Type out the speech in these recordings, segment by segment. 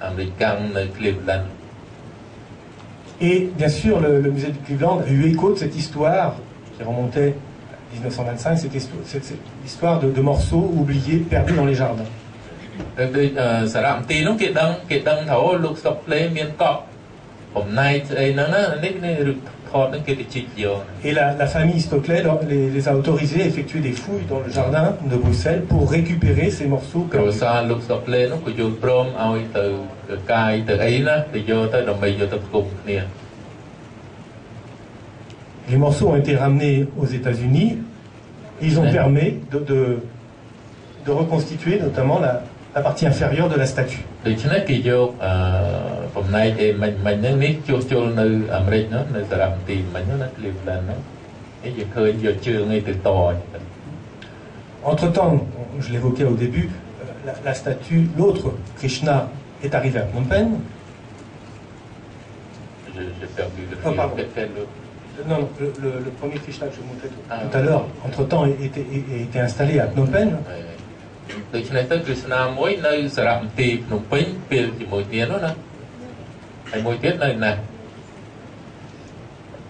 américain de Cleveland. Et bien sûr, le musée de Cleveland a eu écho de cette histoire qui remontait à 1925, cette histoire de morceaux oubliés, perdus dans les jardins. Et la famille Stockley les a autorisés à effectuer des fouilles dans le jardin de Bruxelles pour récupérer ces morceaux. Les morceaux ont été ramenés aux États-Unis. Ils ont permis de reconstituer notamment la partie inférieure de la statue. Entre-temps, je l'évoquais au début, la statue, l'autre Krishna, est arrivée à Phnom Penh. J'ai perdu le fil. Non, le premier Krishna que je montrais tout à l'heure, entre-temps, était installé à Phnom Penh.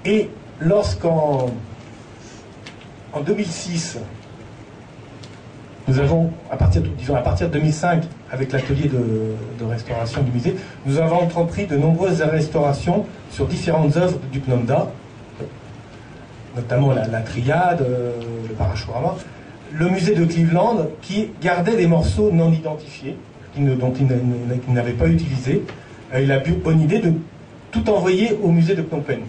Et lorsqu'en 2006, nous avons, à partir de 2005, avec l'atelier de restauration du musée, nous avons entrepris de nombreuses restaurations sur différentes œuvres du Pnonda, notamment la triade, le Parashurama. Le musée de Cleveland, qui gardait des morceaux non identifiés, dont il n'avait pas utilisé, il a eu bonne idée de tout envoyer au musée de Phnom Penh.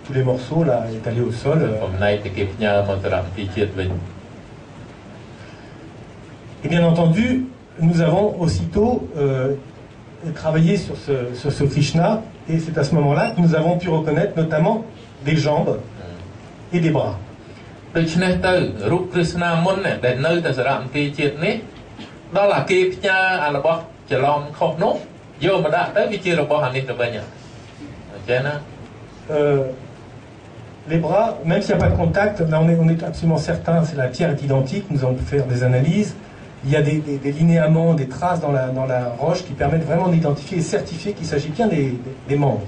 Tous les morceaux là étalés au sol. Et bien entendu, nous avons aussitôt travaillé sur ce Krishna, et c'est à ce moment-là que nous avons pu reconnaître notamment des jambes et des bras. Les bras, même s'il n'y a pas de contact, là on est absolument certain, la pierre est identique, nous allons faire des analyses. Il y a des linéaments, des traces dans la roche qui permettent vraiment d'identifier et certifier qu'il s'agit bien des membres.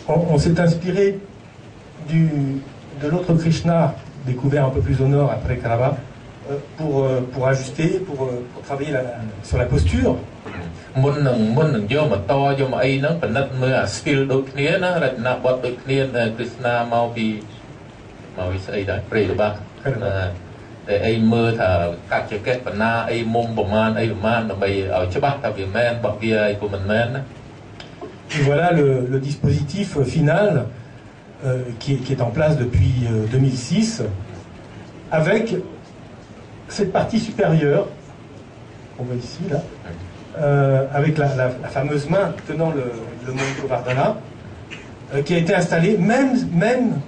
On s'est inspiré de l'autre Krishna découvert un peu plus au nord après Karava pour ajuster, pour travailler sur la posture. Et voilà le dispositif final qui est en place depuis 2006, avec cette partie supérieure, on voit ici, là, avec la fameuse main tenant le Mont Govardhana, qui a été installée, même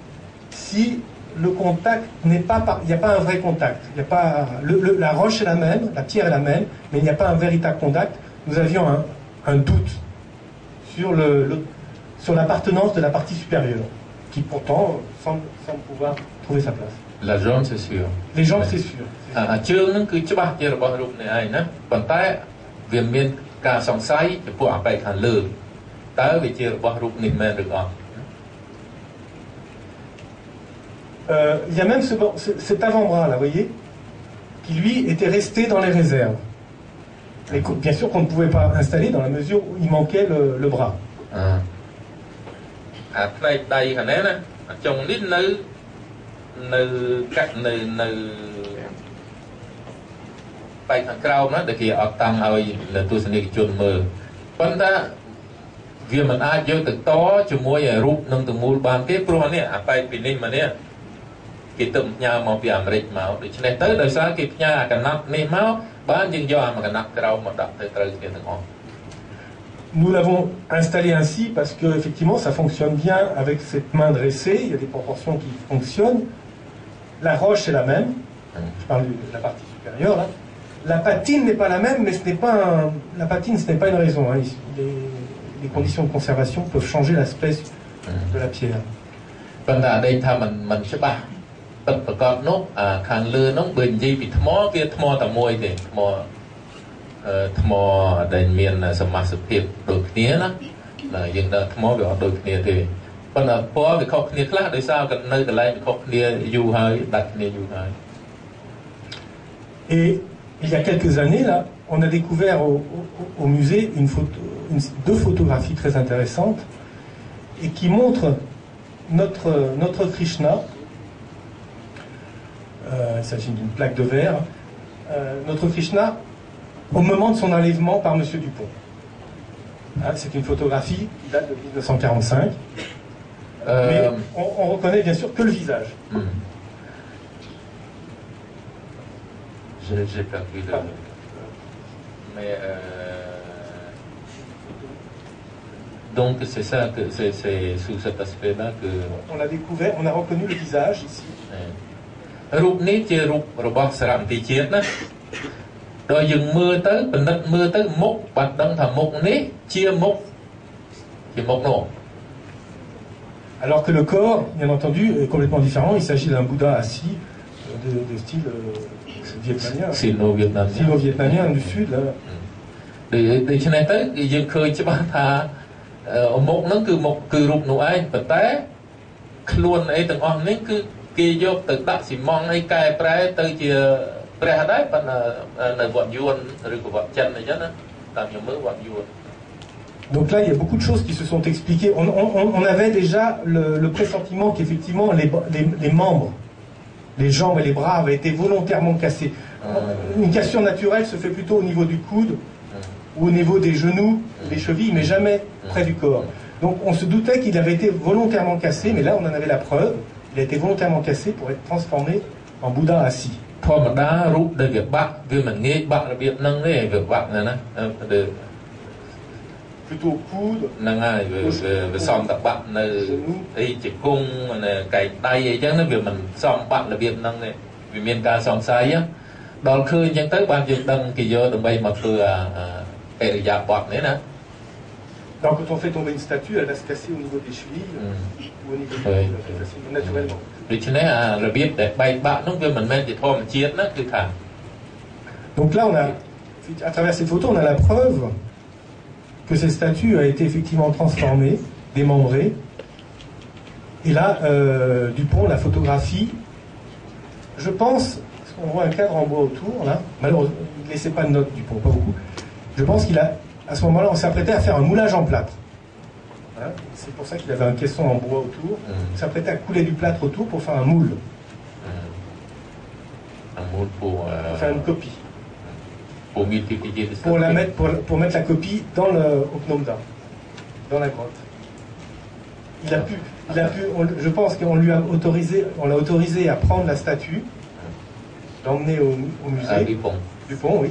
si le contact n'est pas... Il n'y a pas un vrai contact. Il y a pas, la roche est la même, la pierre est la même, mais il n'y a pas un véritable contact. Nous avions un doute sur l'appartenance de la partie supérieure, qui pourtant semble pouvoir trouver sa place. La jambe, c'est sûr. Les jambes, c'est sûr. Il y a même cet avant-bras là, vous voyez, qui lui était resté dans les réserves. Mais bien sûr qu'on ne pouvait pas installer dans la mesure où il manquait le bras. វាមិនអាចយកទៅតជាមួយរូបនឹងទាំងមូលបានទេព្រោះនេះអាបែកពីនេះមកនេះគេទៅផ្ញើមកពីអាមេរិកមកដូច្នេះទៅដោយសារគេផ្ញើអាកណាត់នេះមកបានយើងយកអាកណាត់ក្រៅមកដាក់ទៅត្រូវគ្នាទាំងអស់ Nous l'avons installé ainsi parce que effectivement ça fonctionne bien avec cette main dressée, il y a des proportions qui fonctionnent. La roche est la même, je parle de la partie supérieure là. La patine n'est pas la même, mais ce n'est pas la patine ce n'est pas une raison. Hein. Les conditions de conservation peuvent changer l'aspect de la pierre. ប៉ុន្តែដេកថាมันច្បាស់ទឹកប្រកបនោះខាងលើនោះបើនិយាយពីថ្មវាថ្មតែមួយទេថ្មដែលមានសមាសភាពដូចគ្នាណាយើងដល់ថ្មវាអត់ដូចគ្នាទេប៉ុន្តែពណ៌វាខុសគ្នាខ្លះដោយសារក៏នៅកន្លែងវាខុសគ្នាយូរហើយដាច់គ្នាយូរហើយ Et il y a quelques années là, on a découvert au musée deux photographies très intéressantes et qui montrent notre Krishna. Il s'agit d'une plaque de verre. Notre Krishna au moment de son enlèvement par M. Dupont. Hein, c'est une photographie qui date de 1945. Mais on reconnaît bien sûr que le visage. J'ai pas vu le... Mais donc c'est ça que c'est sous cet aspect-là que... On l'a découvert, on a reconnu le visage ici. រូបនេះជារូបរបស់សារមន្ទីរជាតិណាដល់យើងមើលទៅពិនិត្យមើលទៅមុខបាត់ដឹងថាមុខនេះជាមុខនោះ Alors que le corps, bien entendu, est complètement différent. Il s'agit d'un Bouddha assis de style vietnamien. Sino-vietnamien du sud. Là. ដូច្នេះទៅយើងឃើញច្បាស់ថាមុខហ្នឹងគឺមុខគឺរូបនោះឯងប៉ុន្តែខ្លួនអីទាំងអស់នេះគឺគេយកទៅដាក់ស៊ីម៉ង់អីកែប្រែទៅជាព្រះដែរប៉ុន្តែនៅវត្តយួនឬក៏វត្តចិនអញ្ចឹងណាតាមខ្ញុំមើលវត្តយួន Donc là, il y a beaucoup de choses qui se sont expliquées. On avait déjà le pressentiment qu'effectivement les membres, les jambes et les bras avaient été volontairement cassés. Une cassure naturelle se fait plutôt au niveau du coude ou au niveau des genoux, des chevilles, mais jamais près du corps. Donc on se doutait qu'il avait été volontairement cassé, mais là on en avait la preuve. Il a été volontairement cassé pour être transformé en Bouddha assis. ធម្មតារូបដែលវាបាក់វាមិនងាយបាក់របៀបហ្នឹងទេវាបាក់ណា Plutôt coude ហ្នឹងហើយវាសំតបាក់នៅអីជង្គង់កែងដៃអីចឹងវាមិនសំបាក់របៀបហ្នឹងទេវាមានការសង្ស័យដល់ឃើញចឹងទៅបានយើងដឹងគេយកដើម្បីមកធ្វើអរិយាបថនេះណា Donc quand on fait tomber une statue, elle va se casser au niveau des chevilles ou au niveau du cou, naturellement. ដូច្នេះរបៀបដែលបែកបាក់នោះវាមិនមែនជាធម្មជាតិណាគឺថា Donc là on a à travers ces photos on a la preuve que cette statue a été effectivement transformée, démembrée. Et là Dupont la photographie. Je pense qu'on voit un cadre en bois autour là. Malheureusement, il ne laissait pas de notes Dupont, pas beaucoup. Je pense qu'il a à ce moment-là, on s'apprêtait à faire un moulage en plâtre. Voilà. C'est pour ça qu'il avait un caisson en bois autour. On s'apprêtait à couler du plâtre autour pour faire un moule. Un moule pour faire une copie. Pour multiplier les pour la mettre pour mettre la copie dans le Oknomda, dans la grotte. Il a pu. Je pense qu'on lui a autorisé à prendre la statue, l'emmener au musée. Dupont, oui.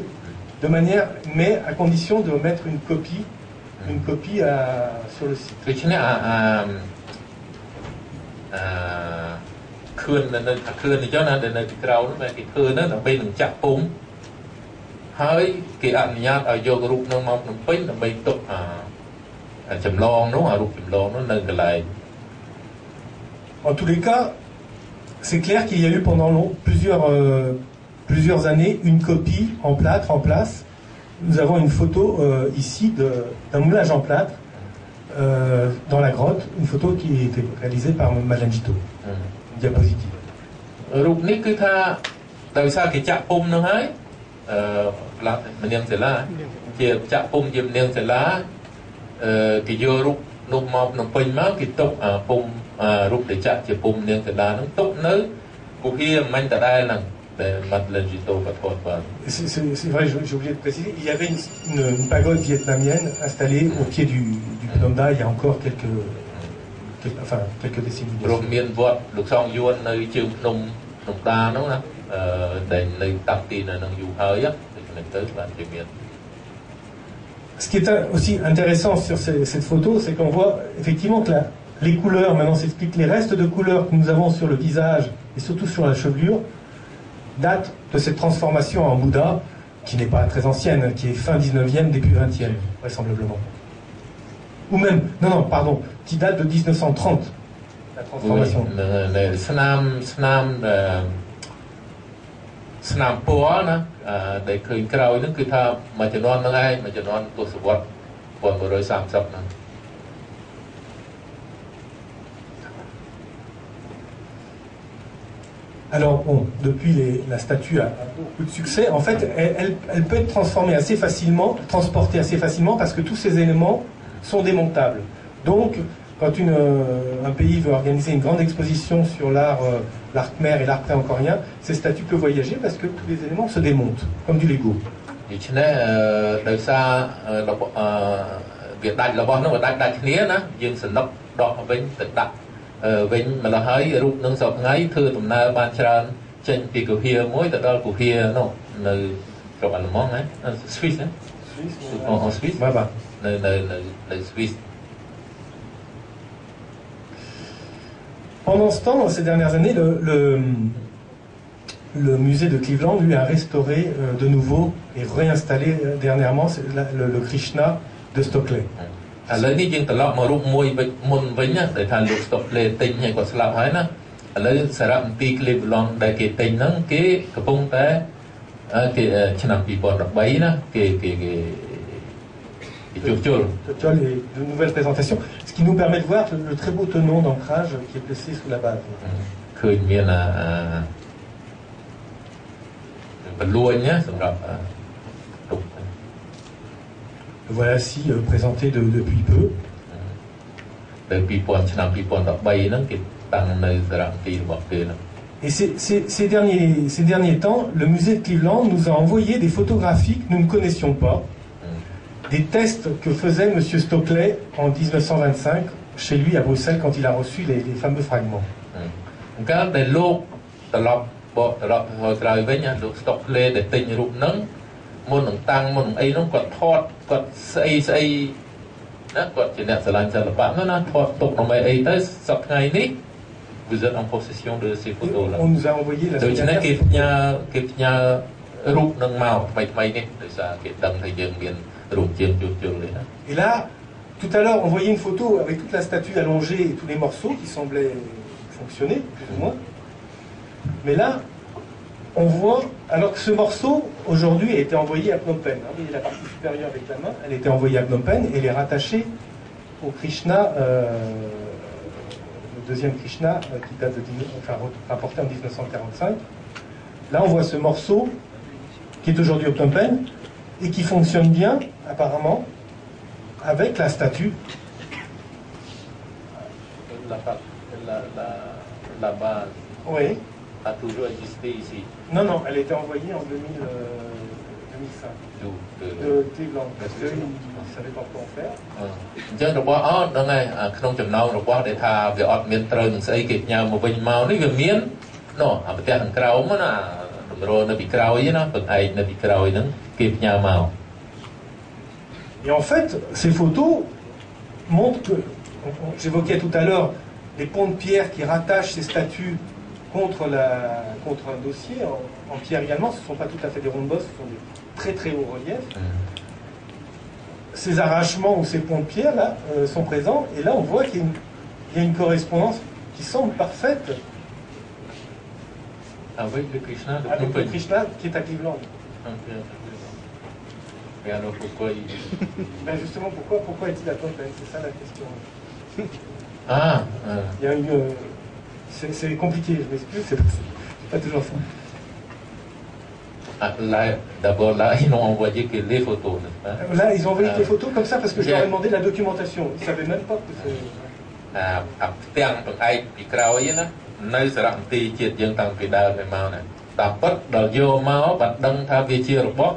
De manière, mais à condition de mettre une copie sur le site. ដូច្នេះខឿននៅខឿនអញ្ចឹងណាដែលនៅពីក្រៅនោះគេខឿនហ្នឹងដើម្បីនឹងចាក់ពុំហើយគេអនុញ្ញាតឲ្យយករូបនោះមកភ្នំពេញដើម្បីទុកចម្លងនោះរូបចម្លងនោះនៅកន្លែង En tous les cas, c'est clair qu'il y a eu pendant plusieurs années une copie en plâtre en place. Nous avons une photo ici d'un moulage en plâtre dans la grotte, une photo qui a été réalisée par Madame Gito. Une diapositive. រូបនេះគឺថាដោយសារគេចាក់ពុំនោះហើយផ្លាត់មនាងសិលាជាចាក់ពុំជាមនាងសិលាគេយករូបនោះមកក្នុងពេញមកគេទុកពុំរូបដែលចាក់ជាពុំមនាងសិលាហ្នឹងទុកនៅគុហាមិញតដែលហ្នឹង C'est vrai, j'ai oublié de préciser, il y avait une pagode vietnamienne installée au pied du Phnom Dae il y a encore quelques décennies. Ce qui est aussi intéressant sur cette photo, c'est qu'on voit effectivement que les couleurs, maintenant s'explique, les restes de couleurs que nous avons sur le visage et surtout sur la chevelure, datent de cette transformation en Bouddha, qui n'est pas très ancienne, qui est fin 19e, début 20e, vraisemblablement. Ou même, pardon, qui date de 1930, la transformation. Alors bon, depuis la statue a beaucoup de succès. En fait, elle peut être transformée assez facilement, transportée assez facilement, parce que tous ces éléments sont démontables. Donc, quand un pays veut organiser une grande exposition sur l'art khmer et l'art pré-angkorien, ces statues peuvent voyager parce que tous les éléments se démontent, comme du Lego. Pendant ce temps, ces dernières années, le musée de Cleveland, lui, a restauré de nouveau et réinstallé dernièrement le Krishna de Stockley. De nouvelles présentations, ce qui nous permet de voir le très beau tenon d'ancrage qui est placé sous la base. Le voilà ici présenté depuis peu. Et ces derniers temps, le musée de Cleveland nous a envoyé des photographies que nous ne connaissions pas, des tests que faisait M. Stockley en 1925 chez lui à Bruxelles quand il a reçu les fameux fragments. Vous êtes en possession de ces photos-là. On nous a envoyé la semaine Et là, tout à l'heure, on voyait une photo avec toute la statue allongée et tous les morceaux qui semblaient fonctionner, plus ou moins. Mais là, on voit, alors que ce morceau, aujourd'hui, a été envoyé à Phnom Penh. Vous voyez la partie supérieure avec la main, elle a été envoyée à Phnom Penh et elle est rattachée au Krishna, le deuxième Krishna, qui date rapporté en 1945. Là, on voit ce morceau qui est aujourd'hui au Phnom Penh et qui fonctionne bien, apparemment, avec la statue. La base. Oui. A toujours existé ici. Non, elle a été envoyée en 2005. De Cleveland, parce qu'ils ne savaient pas quoi en faire. Et en fait, ces photos montrent que, j'évoquais tout à l'heure, les ponts de pierre qui rattachent ces statues contre un dossier en pierre également, ce ne sont pas tout à fait des ronds de bosse, ce sont des très très hauts reliefs. Ces arrachements ou ces ponts de pierre là sont présents, et là on voit qu'il y a une correspondance qui semble parfaite avec le Krishna, le Krishna qui est à Cleveland. Et alors pourquoi Ben justement, pourquoi est-il à Phnom Penh? C'est ça la question. Il y a c'est compliqué, je m'excuse, c'est pas toujours ça. D'abord, là, ils n'ont envoyé que les photos. Là, ils ont envoyé les photos comme ça parce que je leur ai demandé la documentation. Ils ne savaient même pas que c'est... ta bất đào vô máu bật đăng tha về chia rồi bó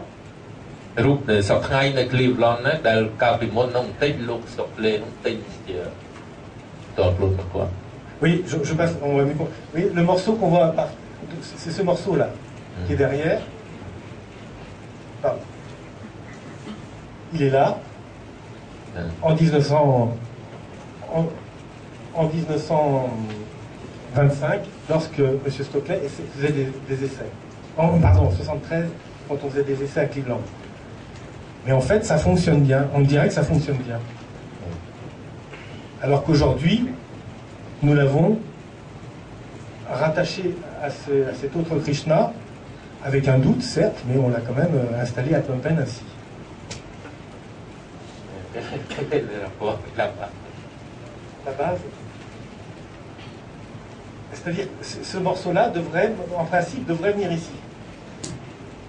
rút để sọc ngayในคลิปร้อนนะแต่กาปิมอนน้องติดลูกสอบเลยน้องติดเยอะตัวปลุกมาก่อน Oui, je passe. Oui, le morceau qu'on voit, c'est ce morceau-là qui est derrière. Pardon. Il est là. En 1925, lorsque M. Stockley faisait des essais. Pardon, en 1973, quand on faisait des essais à Cleveland. Mais en fait, ça fonctionne bien. On dirait que ça fonctionne bien. Alors qu'aujourd'hui, nous l'avons rattaché à cet autre Krishna, avec un doute, certes, mais on l'a quand même installé à Phnom Penh ainsi. La base. C'est-à-dire, ce morceau-là devrait, en principe, devrait venir ici.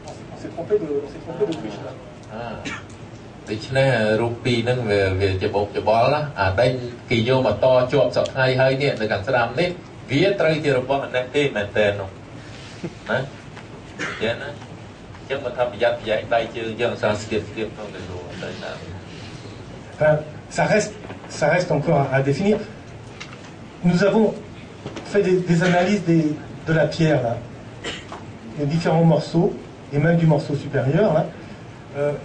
On s'est trompé de Krishna. ដូច្នេះរូបពីរហ្នឹងវាច្បោកច្បល់ណាអាដេញគេយកមកតជាប់សក់ថ្ងៃហើយនេះនៅខាងស្ដាំនេះវាត្រូវជារបស់អានេះទេមែនតើនោះណាចឹងណាចឹងមកថាប្រយ័ត្នប្រយែងដៃជើងយើងសារស្គៀបក្នុងទៅនោះទៅណា Ça reste encore à définir. Nous avons fait des analyses de la pierre là, les différents morceaux et même du morceau supérieur là.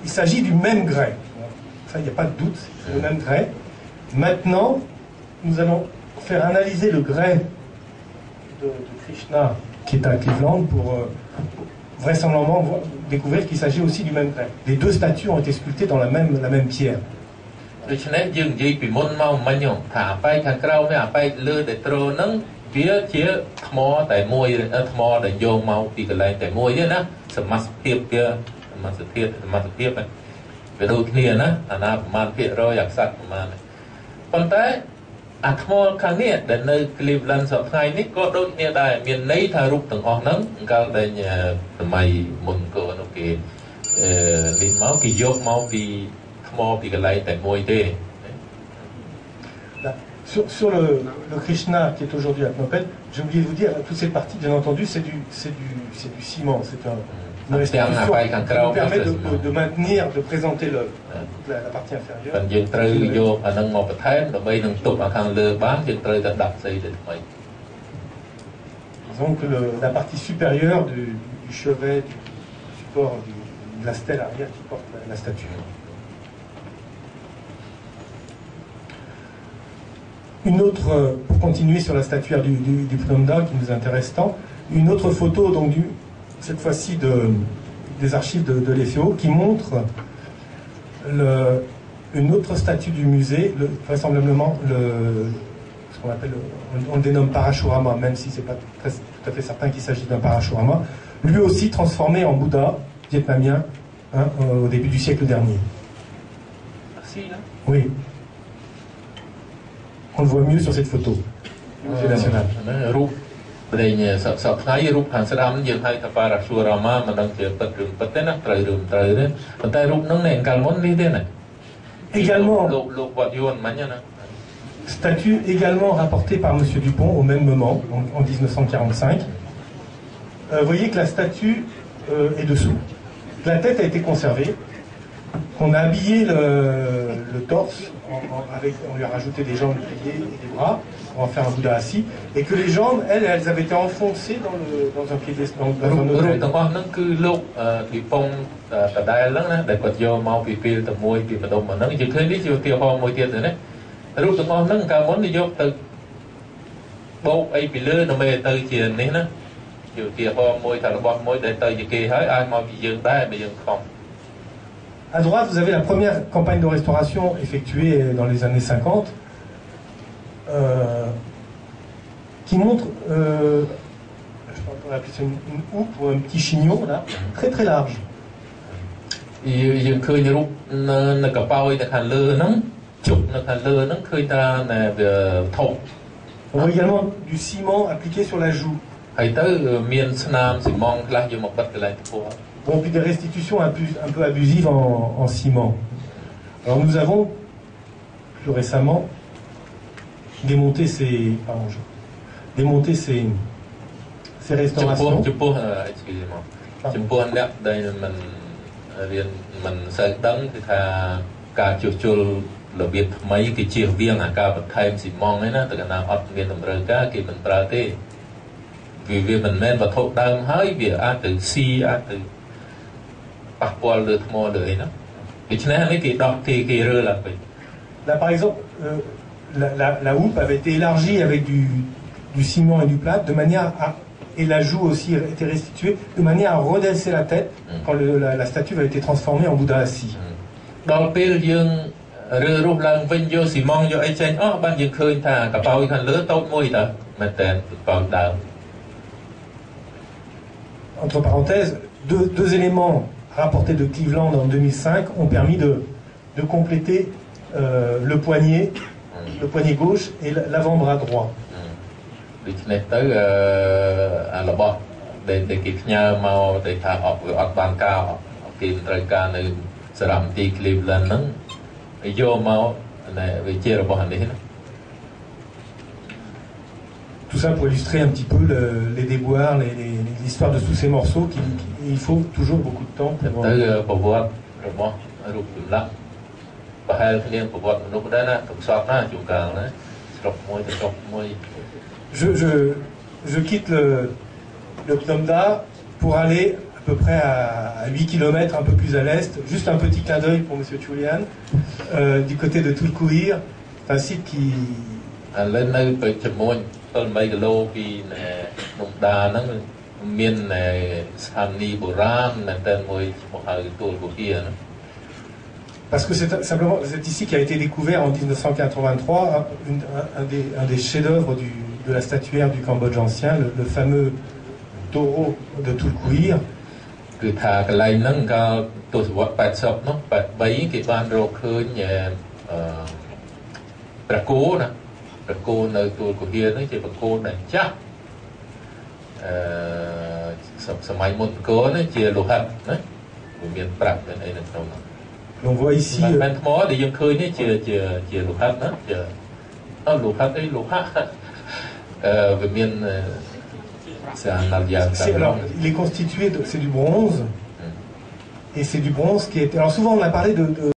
Il s'agit du même grès. Ça, il n'y a pas de doute, c'est le même grès. Maintenant, nous allons faire analyser le grès de Krishna qui est à Cleveland pour vraisemblablement découvrir qu'il s'agit aussi du même grès. Les deux statues ont été sculptées dans la même pierre. ដូច្នេះយើងនិយាយពីមុនមកមិញថាអាបែកខាងក្រៅនេះអាបែកលើដែលត្រូហ្នឹងវាជាថ្មតែមួយថ្មដែលយកមកពីកន្លែងតែមួយទេណាសមាសភាពវាដូចគ្នាណាអាណាប្រមាណភាគរយអក្សរប្រមាណប៉ុន្តែអាថ្មខាងនេះដែលនៅ Cleveland សប្តាហ៍នេះក៏ដូចគ្នាដែរមានន័យថារូបទាំងអស់ហ្នឹងកាលដែលសម័យមុនក៏នោះគេលេងមកគេយកមកពីថ្មពីកន្លែងតែមួយទេ Sur le Krishna qui est aujourd'hui à Phnom Penh, j'ai oublié de vous dire, toutes ces parties, bien entendu, c'est du ciment, c'est une restitution qui nous permet de maintenir, de présenter la partie inférieure. Disons que la partie supérieure du chevet, du support, de la stèle arrière qui porte la statue. Une autre, pour continuer sur la statuaire du Phnom Dang qui nous intéresse tant, une autre photo, donc cette fois-ci des archives de l'EFO, qui montre une autre statue du musée, vraisemblablement ce qu'on appelle, on le dénomme Parashurama, même si c'est pas tout à fait certain qu'il s'agit d'un Parashurama, lui aussi transformé en Bouddha vietnamien au début du siècle dernier. Oui. On le voit mieux sur cette photo du musée national. រូបដែលសពថ្ងៃរូបខាងស្ដាំយើងហៅថាប៉ារ៉ាស៊ូរ៉ាម៉ាមិនដឹងជាពិតឬមិនពិតទេណាត្រូវឬមិនត្រូវទេប៉ុន្តែរូបហ្នឹងនៅកាលមុននេះទេណា Égalementលោកវត្តយួនមិញណា Statue également rapportée par M. Dupont au même moment, en 1945. Vous voyez que la statue est dessous. La tête a été conservée. On a habillé le torse, on lui a rajouté des jambes pliées et des bras, pour en faire un Bouddha assis, et que les jambes, elles avaient été enfoncées dans un pied dans un autel. À droite, vous avez la première campagne de restauration effectuée dans les années 50, qui montre, je pense qu'on va appeler ça une houppe ou un petit chignon, là, très très large. On voit également du ciment appliqué sur la joue. Bon, puis des restitutions un peu abusives en ciment. Alors nous avons, plus récemment, démonté ces ces restaurations. ចំពោះអ្នកដែលមិនរៀនមិនសូវដឹងគឺថាការជួសជុលរបៀបថ្មីគេជៀសវាងអាការបន្ថែមស៊ីម៉ងហ្នឹងណាតែកាលណាអត់មានតម្រូវការគេមិនប្រើទេវាមិនមែនវត្ថុដើមហើយវាអាចទៅស៊ីអាចទៅប៉ះពាល់លើថ្មលើអីណាដូច្នេះនេះគេដោះគេរើឡើងវិញ Là par exemple la houppe avait été élargie avec du ciment et du plâtre de manière à et la joue aussi était restituée de manière à redresser la tête quand la statue avait été transformée en Bouddha assis. ដល់ពេលយើងរើរស់ឡើងវិញយកស៊ីម៉ងយកអីចេញអស់បានយើងឃើញថាកប៉ោយខាងលើតូចមួយតើមែនតើកប៉ោយដើម Entre parenthèses, deux éléments rapportés de Cleveland en 2005 ont permis de compléter le poignet gauche et l'avant-bras droit. ដូច្នេះទៅរបស់ដែលគេផ្ញើមកដែលថាអត់បានការគេមិនត្រូវការនៅសារមន្ទីរ Cleveland ហ្នឹងយកមកវាជារបស់នេះណា Tout ça pour illustrer un petit peu les déboires, l'histoire de tous ces morceaux il faut toujours beaucoup de temps pour... ទៅប្រវត្តិរបស់រូបចម្លាក់ប្រហែលគ្នាប្រវត្តិមនុស្សដែរណាទន្សោតណាជួនកាលណាស្រុកមួយទៅស្រុកមួយ Je quitte le Pnomda pour aller à peu près à 8 km un peu plus à l'est, juste un petit clin d'œil pour M. Julian, du côté de Tulkuir, c'est un site qui... ឥឡូវនៅទៅជាមួយ7 គីឡូពីនំដាហ្នឹងមានស្ថានីយ៍បុរាណមែនតើមួយឈ្មោះហៅទួលគូហៀណា Parce que c'est ici qui a été découvert en 1983 un des chefs-d'œuvre de la statuaire du Cambodge ancien, le fameux taureau de Tulkuir. គឺថាកន្លែងហ្នឹងកាលទសវត្ស80នោះ83គេបានរកឃើញព្រះគោណាព្រះគោនៅទួលគូហៀហ្នឹងជាព្រះគោដែលចាស់សម័យមុនអង្គរនេះជាលោហិតណាវាមានប្រាក់មានអីនៅក្នុងហ្នឹង On voit ici មិនថ្មដែលយើងឃើញនេះជាលោហិតណាជាលោហិតអីលោហៈវាមាន alors, il est constitué c'est du bronze et c'est du bronze qui était alors souvent on a parlé de